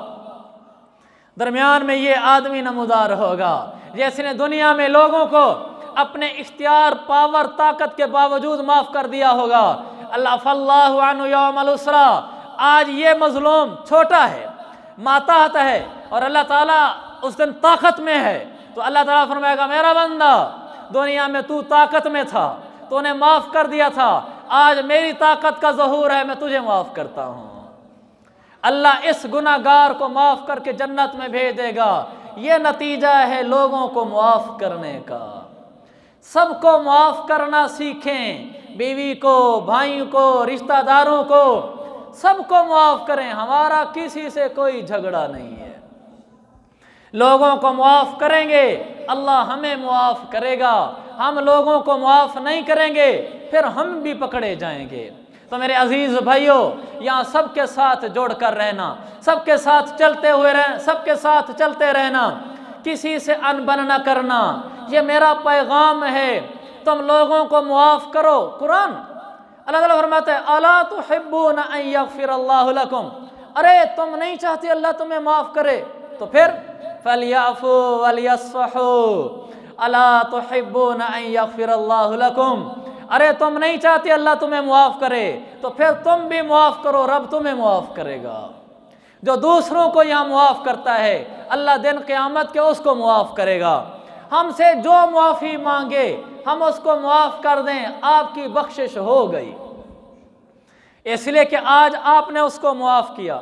दरमियान में ये आदमी नमूदार होगा जिसने दुनिया में लोगों को अपने इख्तियार, पावर, ताकत के बावजूद माफ़ कर दिया होगा। अल्लाह फल्लाहु अन्हु यौमल उसरा, आज ये मजलूम छोटा है, माताहत है, और अल्लाह ताला उस दिन ताकत में है, तो अल्लाह ताला फरमाएगा मेरा बंदा दुनिया में तू ताकत में था, तूने माफ़ कर दिया था, आज मेरी ताकत का ज़हूर है, मैं तुझे माफ़ करता हूँ। अल्लाह इस गुनाहगार को माफ़ करके जन्नत में भेज देगा। ये नतीजा है लोगों को माफ़ करने का। सबको माफ़ करना सीखें, बीवी को, भाइयों को, रिश्तेदारों को, सबको माफ़ करें। हमारा किसी से कोई झगड़ा नहीं है। लोगों को माफ़ करेंगे, अल्लाह हमें माफ़ करेगा। हम लोगों को माफ़ नहीं करेंगे, फिर हम भी पकड़े जाएंगे। तो मेरे अजीज़ भाइयों, यहाँ सबके साथ जोड़ कर रहना, सबके साथ चलते हुए रहना, सबके साथ चलते रहना, किसी से अनबन न करना, ये मेरा पैगाम है। तुम लोगों को माफ़ करो। कुरान अल्लाह ताला फरमाता है अला तुहिब्बूना अन यग़फ़िरल्लाहु लकुम, अरे तुम नहीं चाहते अल्लाह तुम्हें माफ़ करे, तो फिर फलयाफ़ू वलयस्फ़हू, अला तुहिब्बूना अन यग़फ़िरल्लाहु लकुम, अरे तुम नहीं चाहते अल्लाह तुम्हें मुआफ़ करे, तो फिर तुम भी मुआफ़ करो, रब तुम्हें मुआफ़ करेगा। जो दूसरों को यहाँ मुआफ़ करता है, अल्लाह दिन क़यामत के उसको मुआफ़ करेगा। हमसे जो मुआफ़ी मांगे हम उसको मुआफ़ कर दें, आपकी बख्शिश हो गई। इसलिए कि आज आपने उसको मुआफ़ किया,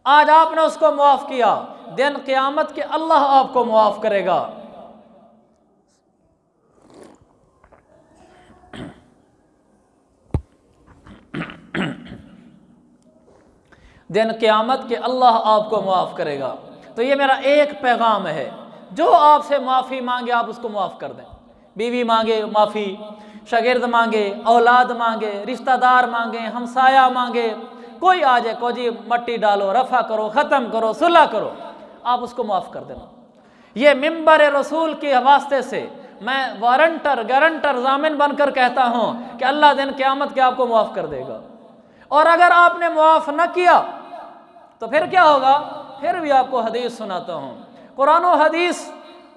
आज आपने उसको मुआफ़ किया, दिन क़यामत के अल्लाह आपको मुआफ़ करेगा। दिन क़यामत के अल्लाह आपको माफ़ करेगा। तो ये मेरा एक पैगाम है, जो आपसे माफ़ी मांगे आप उसको माफ़ कर दें। बीवी मांगे माफ़ी, शागिर्द मांगे, औलाद मांगे, रिश्तेदार मांगे, हमसाया मांगे, कोई आ जाए को जी मट्टी डालो, रफ़ा करो, ख़त्म करो, सुलह करो, आप उसको माफ़ कर देना। ये मिंबर रसूल के वास्ते से मैं वारंटर, गारंटर, ज़ामिन बनकर कहता हूँ कि अल्लाह दिन क़यामत के आपको माफ़ कर देगा। और अगर आपने मुआफ़ न किया तो फिर क्या होगा? फिर भी आपको हदीस सुनाता हूँ, कुरान और हदीस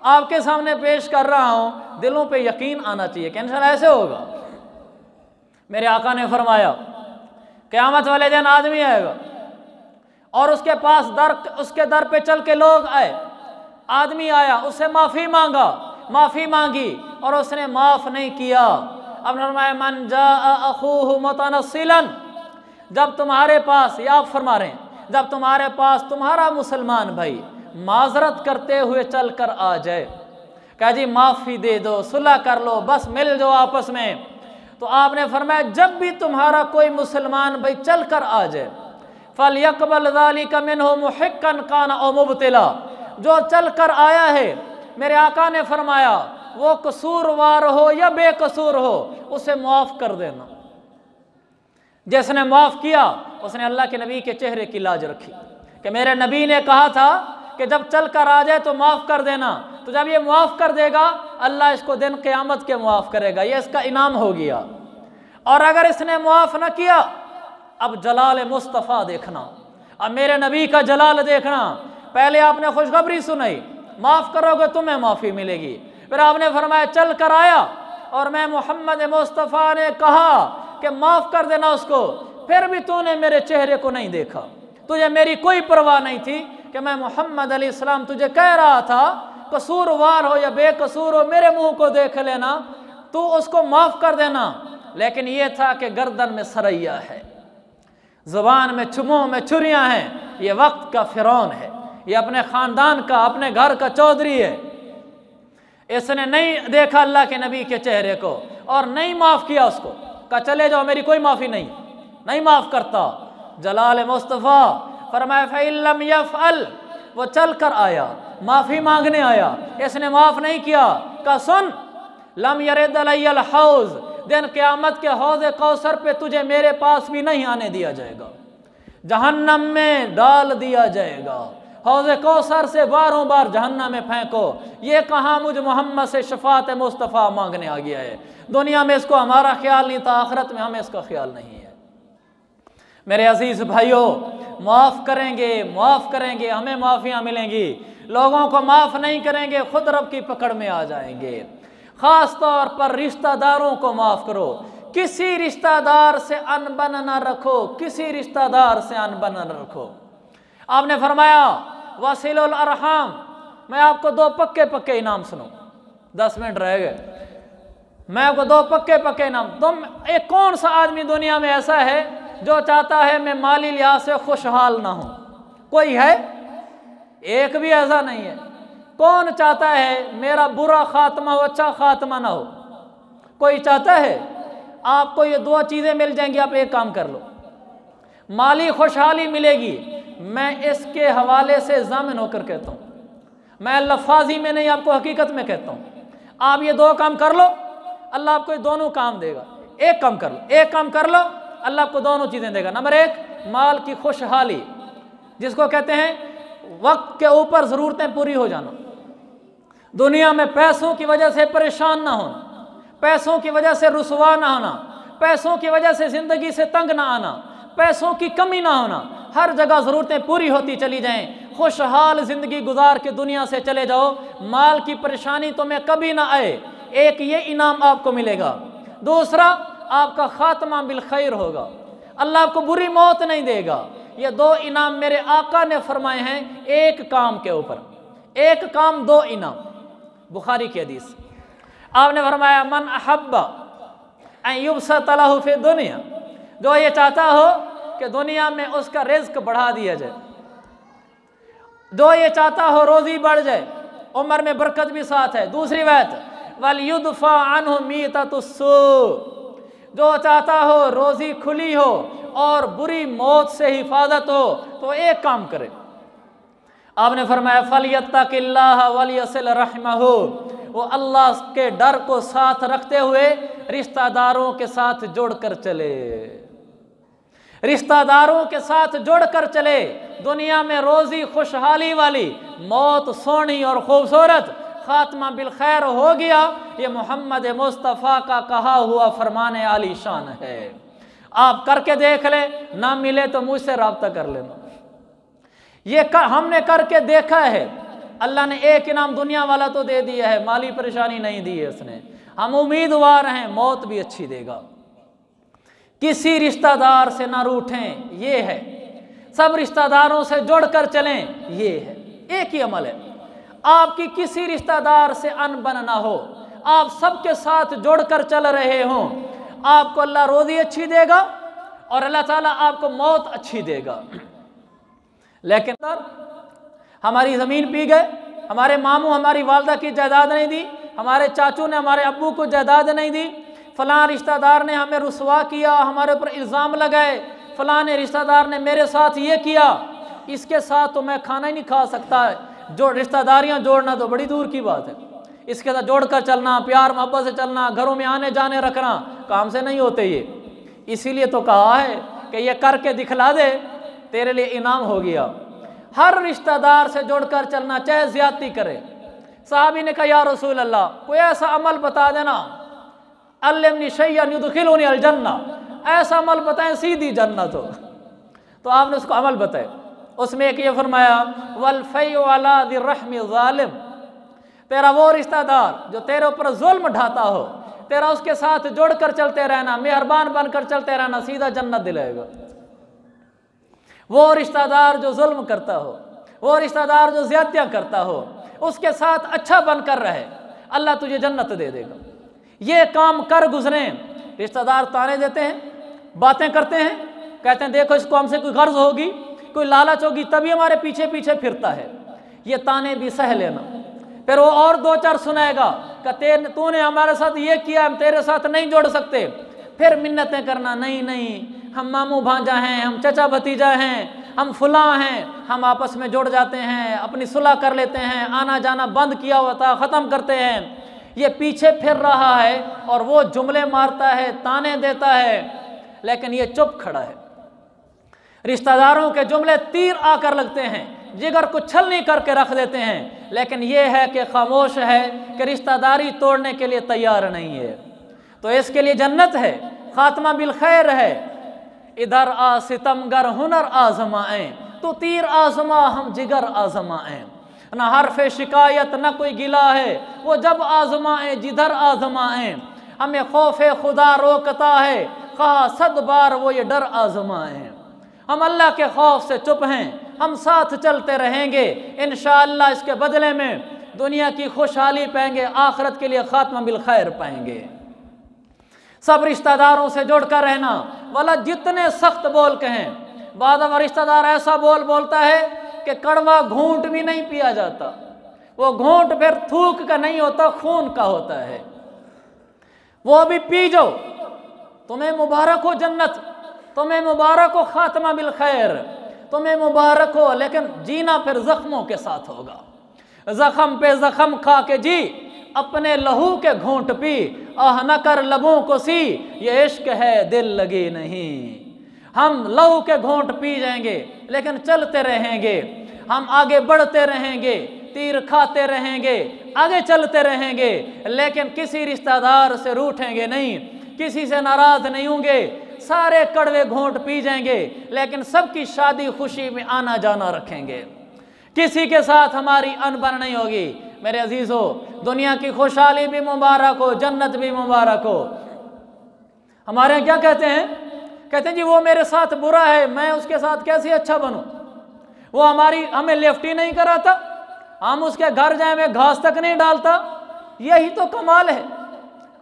आपके सामने पेश कर रहा हूँ, दिलों पे यकीन आना चाहिए कि इंशाअल्लाह ऐसे होगा। मेरे आका ने फरमाया क़यामत वाले दिन आदमी आएगा और उसके पास उसके दर पे चल के लोग आए। आदमी आया, उससे माफ़ी मांगा, माफ़ी मांगी और उसने माफ़ नहीं किया। अब फरमाया मन जाअ अखूहु मुतनस्सिलन, जब तुम्हारे पास, ये आप फरमा रहे हैं, जब तुम्हारे पास तुम्हारा मुसलमान भाई माजरत करते हुए चल कर आ जाए, कहा जी माफ़ी दे दो, सुलह कर लो, बस मिल जाओ आपस में, तो आपने फरमाया जब भी तुम्हारा कोई मुसलमान भाई चल कर आ जाए, फलयक़बल ज़ालिका मिन्हु मुहिक्कन कान औ मुब्तिला, जो चल कर आया है, मेरे आका ने फरमाया वो कसूरवार हो या बेकसूर हो, उसे माफ़ कर देना। जिसने माफ़ किया उसने अल्लाह के नबी के चेहरे की लाज रखी कि मेरे नबी ने कहा था कि जब चल कर आ जाए तो माफ़ कर देना। तो जब ये माफ़ कर देगा अल्लाह इसको दिन क़यामत के माफ़ करेगा, ये इसका इनाम हो गया। और अगर इसने माफ़ न किया, अब जलाल मुस्तफ़ा देखना, अब मेरे नबी का जलाल देखना। पहले आपने खुशखबरी सुनाई, माफ़ करोगे तुम्हें माफ़ी मिलेगी, फिर आपने फरमाया चल कर आया और मैं मोहम्मद मुस्तफ़ा ने कहा कि माफ़ कर देना उसको, फिर भी तूने मेरे चेहरे को नहीं देखा, तुझे मेरी कोई परवाह नहीं थी कि मैं मोहम्मद अलैहिस्सलाम तुझे कह रहा था कसूरवार हो या बेकसूर हो मेरे मुंह को देख लेना, तू उसको माफ़ कर देना। लेकिन ये था कि गर्दन में सरैया है, ज़ुबान में मुंह में छुरियाँ हैं, ये वक्त का फ़िरौन है, ये अपने ख़ानदान का, अपने घर का चौधरी है। इसने नहीं देखा अल्लाह के नबी के चेहरे को और नहीं माफ़ किया उसको, कहा चले जाओ मेरी कोई माफ़ी नहीं माफ़ करता। जलाल मुस्तफ़ा फरमाया फ़इल्लम यफ़अल, वो चल कर आया, माफ़ी मांगने आया, इसने माफ़ नहीं किया, कहा सुन लम यरिद अलैयल हौज़, दिन क़यामत के हौज़ कौसर पे तुझे मेरे पास भी नहीं आने दिया जाएगा, जहन्नम में डाल दिया जाएगा। हौज़ कौसर से बारों बार जहन्नम में फेंको। ये कहाँ मुझ मोहम्मद से शफात मुस्तफ़ा मांगने आ गया है। दुनिया में इसको हमारा ख्याल नहीं था, आखिरत में हमें इसका ख्याल नहीं है। मेरे अजीज़ भाइयों, माफ़ करेंगे, हमें माफ़ियाँ मिलेंगी। लोगों को माफ़ नहीं करेंगे, खुद रब की पकड़ में आ जाएंगे। ख़ास तौर पर रिश्तेदारों को माफ़ करो। किसी रिश्तेदार से अनबन न रखो, किसी रिश्तेदार से अनबन न रखो। आपने फरमाया वसीलुल अरहम। मैं आपको दो पक्के इनाम सुनो, 10 मिनट रह गए। मैं आपको दो पक्के इनाम। तुम एक कौन सा आदमी दुनिया में ऐसा है जो चाहता है मैं माली लिहाज से खुशहाल ना हूं? कोई है? एक भी ऐसा नहीं है। कौन चाहता है मेरा बुरा खात्मा हो, अच्छा खात्मा ना हो? कोई चाहता है? आपको ये दो चीज़ें मिल जाएंगी, आप एक काम कर लो, माली खुशहाली मिलेगी। मैं इसके हवाले से ज़ामिन होकर कहता हूँ, मैं लफाजी में नहीं, आपको हकीकत में कहता हूँ। आप ये दो काम कर लो, अल्लाह आपको ये दोनों काम देगा। एक काम कर लो, अल्लाह आपको दोनों चीज़ें देगा। नंबर 1, माल की खुशहाली, जिसको कहते हैं वक्त के ऊपर ज़रूरतें पूरी हो जाना। दुनिया में पैसों की वजह से परेशान ना होना, पैसों की वजह से रुसवा ना होना, पैसों की वजह से ज़िंदगी से तंग ना आना, पैसों की कमी ना होना, हर जगह ज़रूरतें पूरी होती चली जाएं। खुशहाल ज़िंदगी गुजार के दुनिया से चले जाओ, माल की परेशानी तुम्हें कभी ना आए। एक ये इनाम आपको मिलेगा। दूसरा, आपका खात्मा बिल खैर होगा, अल्लाह आपको बुरी मौत नहीं देगा। ये दो इनाम मेरे आका ने फरमाए हैं एक काम के ऊपर, एक काम दो इनाम। बुखारी की हदीस, आपने फरमाया मन अहब्बा अन युबसत लहु फी दुनिया, जो ये चाहता हो कि दुनिया में उसका रिज्क बढ़ा दिया जाए, जो ये चाहता हो रोज़ी बढ़ जाए, उम्र में बरकत भी साथ है। दूसरी बात वल युदफा अन्हु मीततुस्सू, जो चाहता हो रोज़ी खुली हो और बुरी मौत से हिफाजत हो, तो एक काम करे। आपने फरमाया फलयत्तकिल्लाह वलियसिल रहमहु, वो अल्लाह के डर को साथ रखते हुए रिश्तेदारों के साथ जोड़कर चले, रिश्तेदारों के साथ जोड़कर चले। दुनिया में रोज़ी खुशहाली वाली, मौत सोनी और खूबसूरत, खात्मा बिल खैर हो गया। ये मोहम्मद मुस्तफ़ा का कहा हुआ फरमाने आली शान है। आप करके देख ले, ना मिले तो मुझसे रब्ता कर लेना। ये हमने करके देखा है। अल्लाह ने एक इनाम दुनिया वाला तो दे दिया है, माली परेशानी नहीं दी है उसने। हम उम्मीदवार हैं, मौत भी अच्छी देगा। किसी रिश्तेदार से ना रूठें, ये है। सब रिश्तेदारों से जोड़कर चलें, ये है। एक ही अमल है। आपकी किसी रिश्तेदार से अनबन ना हो, आप सबके साथ जोड़कर चल रहे हों, आपको अल्लाह रोज़ी अच्छी देगा और अल्लाह ताला आपको मौत अच्छी देगा। लेकिन हमारी ज़मीन पी गए, हमारे मामू हमारी वालदा की जायदाद नहीं दी, हमारे चाचू ने हमारे अब्बू को जायदाद नहीं दी, फ़लाँ रिश्तेदार ने हमें रुसवा किया, हमारे ऊपर इल्ज़ाम लगाए, फ़लाँ रिश्तेदार ने मेरे साथ ये किया, इसके साथ तो मैं खाना ही नहीं खा सकता। जो रिश्तेदारियाँ जोड़ना तो बड़ी दूर की बात है, इसके साथ जोड़ कर चलना, प्यार मोहब्बत से चलना, घरों में आने जाने रखना, काम से नहीं होते ये। इसीलिए तो कहा है कि ये करके दिखला दे, तेरे लिए इनाम हो गया। हर रिश्तेदार से जोड़कर चलना, चाहे ज़्यादती करे। साहबी ने कहा या रसूल अल्लाह, कोई ऐसा अमल बता देना, अल्लिमनी शैय्यन युदखिलुनी अल जन्ना, ऐसा अमल बताएं सीधी जन्नत हो। तो आपने उसको अमल बताए। उसमें एक ये फरमाया वल फैयु अला ज़ि रहमि ज़ालिम, तेरा वो रिश्तेदार जो तेरे ऊपर जुल्म ढाता हो, तेरा उसके साथ जोड़कर चलते रहना, मेहरबान बनकर चलते रहना, सीधा जन्नत दिलाएगा। वो रिश्तेदार जो जुल्म करता हो, वो रिश्तेदार जो ज़्यादतियाँ करता हो, उसके साथ अच्छा बनकर रहे, अल्लाह तुझे जन्नत दे देगा। ये काम कर गुजरें। रिश्तेदार ताने देते हैं, बातें करते हैं, कहते हैं देखो इसको हमसे कोई गर्ज होगी, कोई लालच होगी, तभी हमारे पीछे पीछे फिरता है। ये ताने भी सह लेना। फिर वो और दो चार सुनाएगा कि तूने हमारे साथ ये किया, हम तेरे साथ नहीं जोड़ सकते। फिर मिन्नतें करना, नहीं नहीं हम मामू भांजा हैं, हम चचा भतीजा हैं, हम फुला हैं, हम आपस में जुड़ जाते हैं, अपनी सुलह कर लेते हैं, आना जाना बंद किया हुआ था ख़त्म करते हैं। ये पीछे फिर रहा है और वो जुमले मारता है, ताने देता है, लेकिन ये चुप खड़ा है। रिश्तेदारों के जुमले तीर आकर लगते हैं, जिगर को छलनी करके रख देते हैं, लेकिन ये है कि खामोश है कि रिश्ता दारी तोड़ने के लिए तैयार नहीं है। तो इसके लिए जन्नत है, खात्मा बिल खैर है। इधर आ सितमगर हुनर आजमाएं, तो तीर आजमा हम जिगर आजमाएं। ना हर्फ शिकायत ना कोई गिला है, वो जब आजमाएं जिधर आजमाएं। हमें खौफ खुदा रोकता है, कहा 100 बार वो ये डर आजमाएं। हम अल्लाह के खौफ से चुप हैं, हम साथ चलते रहेंगे, इंशाअल्लाह इसके बदले में दुनिया की खुशहाली पाएंगे, आखिरत के लिए खात्मा बिल खैर पाएंगे। सब रिश्तेदारों से जुड़कर रहना, वाला जितने सख्त बोल कहें, बाद में रिश्तेदार ऐसा बोल बोलता है कि कड़वा घूंट भी नहीं पिया जाता। वो घूंट फिर थूक का नहीं होता, खून का होता है, वो भी पी जाओ, तुम्हें मुबारक हो जन्नत, तुम्हें मुबारक हो खात्मा बिल खैर, तुम्हें मुबारक हो, लेकिन जीना फिर जख्मों के साथ होगा। जख्म पे जख्म खा के जी, अपने लहू के घूंट पी, आह न कर लबों को सी, ये इश्क है दिल लगी नहीं। हम लहू के घूंट पी जाएंगे लेकिन चलते रहेंगे, हम आगे बढ़ते रहेंगे, तीर खाते रहेंगे, आगे चलते रहेंगे, लेकिन किसी रिश्तेदार से रूठेंगे नहीं, किसी से नाराज नहीं होंगे, सारे कड़वे घूंट पी जाएंगे, लेकिन सबकी शादी खुशी में आना जाना रखेंगे। किसी के साथ हमारी अनबन नहीं होगी। मेरे अजीजों, दुनिया की खुशहाली भी मुबारक हो, जन्नत भी मुबारक हो। हमारे यहाँ क्या कहते हैं? कहते हैं जी वो मेरे साथ बुरा है, मैं उसके साथ कैसे अच्छा बनूं? वो हमें लिफ्ट ही नहीं कराता, हम उसके घर जाए में घास तक नहीं डालता। यही तो कमाल है।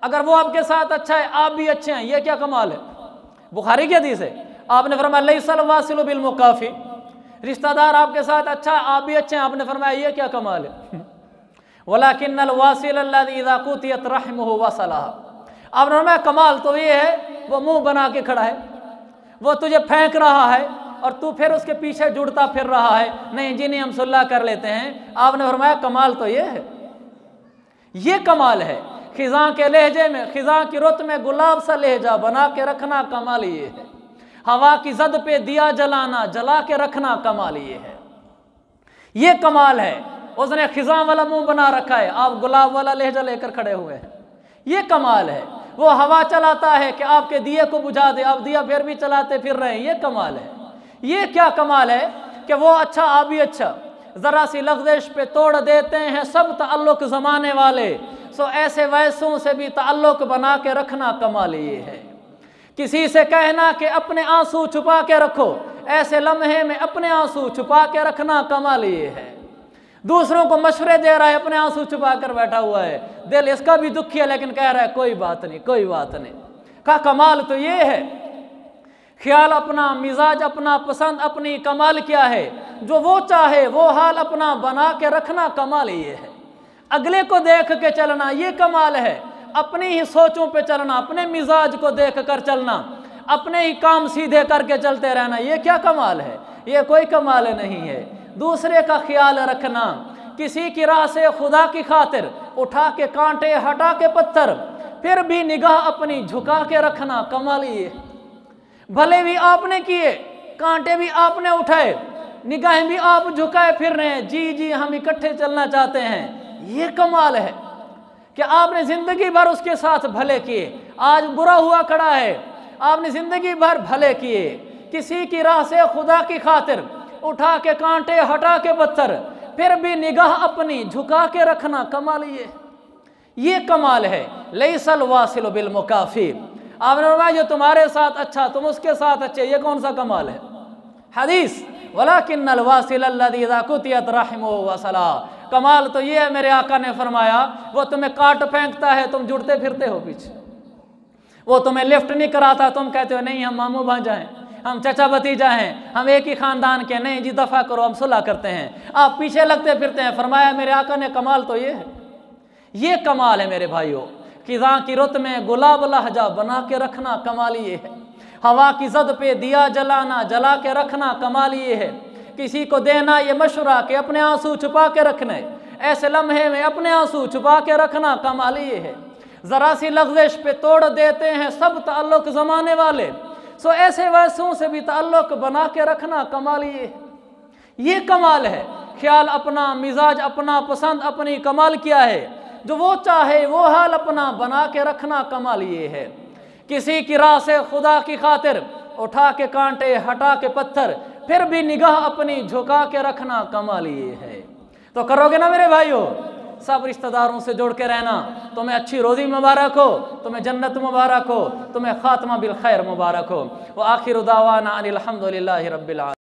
अगर वो आपके साथ अच्छा है, आप भी अच्छे हैं, ये क्या कमाल है? बुखारी की हदीस है, आपने फरमाया लैसल वासिलु बिल मुकाफी, रिश्तेदार आपके साथ अच्छा है, आप भी अच्छे हैं, आपने फरमाया ये क्या कमाल है? वलाकिन्नल वासिल अल्लज़ी इज़ा कुतियत रहमुहु वसलहा, आपने फरमाया कमाल तो ये है वो मुंह बना के खड़ा है, वो तुझे फेंक रहा है और तू फिर उसके पीछे जुड़ता फिर रहा है, नहीं जी नहीं हम सुलह कर लेते हैं। आपने फरमाया कमाल तो ये है, ये कमाल है। खिज़ां के लहजे में, खिज़ां की रुत में गुलाब सा लहजा बना के रखना कमाल ये है। हवा की जद पे दिया जलाना, जला के रखना कमाल ये है। ये कमाल है। उसने खिज़ां वाला मुंह बना रखा है, आप गुलाब वाला लहजा लेकर खड़े हुए हैं, ये कमाल है। वो हवा चलाता है कि आपके दिए को बुझा दे, आप दिया फिर भी चलाते फिर रहे हैं, ये कमाल है। ये क्या कमाल है कि वो अच्छा आप भी अच्छा, जरा सी लफ्ज़िश पे तोड़ देते हैं सब ताल्लुक ज़माने वाले। सो ऐसे वैसों से भी ताल्लुक बना के रखना कमाल ये है। किसी से कहना कि अपने आंसू छुपा के रखो, ऐसे लम्हे में अपने आंसू छुपा के रखना कमाल ये है। दूसरों को मशवरे दे रहा है, अपने आंसू छुपा कर बैठा हुआ है, दिल इसका भी दुखी है लेकिन कह रहा है कोई बात नहीं कोई बात नहीं। का कमाल तो ये है। ख्याल अपना, मिजाज अपना, पसंद अपनी, कमाल क्या है? जो वो चाहे वो हाल अपना बना के रखना कमाल ये है। अगले को देख के चलना ये कमाल है। अपनी ही सोचों पे चलना, अपने मिजाज को देख कर चलना, अपने ही काम सीधे करके चलते रहना, ये क्या कमाल है? ये कोई कमाल नहीं है। दूसरे का ख्याल रखना, किसी की राह से खुदा की खातिर उठा के कांटे हटा के पत्थर, फिर भी निगाह अपनी झुका के रखना कमाल ये। भले भी आपने किए, कांटे भी आपने उठाए, निगाहें भी आप झुकाए फिर रहे हैं, जी जी हम इकट्ठे चलना चाहते हैं, ये कमाल है कि आपने जिंदगी भर उसके साथ भले किए, आज बुरा हुआ खड़ा है, आपने जिंदगी भर भले किए। किसी की राह से खुदा की खातिर उठा के कांटे हटा के पत्थर, फिर भी निगाह अपनी झुका के रखना कमाल ये कमाल है। लैसल वासिलु बिल मुकाफी, आपने फरमाया जो तुम्हारे साथ अच्छा तुम उसके साथ अच्छे, ये कौन सा कमाल है? हदीस वलाकिन्नल वासिल अल्लज़ी इज़ा कुतियत रहमुहु वसला, कमाल तो ये है मेरे आका ने फरमाया वो तुम्हें काट फेंकता है, तुम जुड़ते फिरते हो पीछे। वो तुम्हें लिफ्ट नहीं कराता, तुम कहते हो नहीं हम मामू भांजा हैं, हम चचा भतीजा हैं, हम एक ही खानदान के, नहीं जी दफा करो हम सुलह करते हैं, आप पीछे लगते फिरते हैं। फरमाया मेरे आका ने कमाल तो ये है। ये कमाल है मेरे भाइयों। खिज़ां की रुत में गुलाब लहजा बना के रखना कमाल ये है। हवा की जद पे दिया जलाना, जला के रखना कमाल ये है। किसी को देना ये मशवरा कि अपने आंसू छुपा के रखने, ऐसे लम्हे में अपने आंसू छुपा के रखना कमाल ये है। ज़रा सी लफ्ज़िश पे तोड़ देते हैं सब ताल्लुक ज़माने वाले, सो ऐसे वैसों से भी ताल्लुक बना के रखना कमाल ये है। یہ کمال ہے۔ خیال اپنا، مزاج اپنا، پسند اپنی، کمال کیا ہے؟ جو وہ چاہے وہ حال اپنا بنا کے رکھنا، کمال یہ ہے۔ کسی کی راہ سے خدا کی خاطر اٹھا کے کانٹے، ہٹا کے پتھر، پھر بھی نگاہ اپنی جھکا کے رکھنا، کمال یہ ہے۔ تو کرو گے نا میرے بھائیو؟ سب رشتہ داروں سے جوڑ کے رہنا۔ تمہیں اچھی روزی مبارک ہو، تمہیں جنت مبارک ہو، تمہیں خاتمہ بالخیر مبارک ہو۔ وآخر دعوانا ان الحمد للہ رب العالمین۔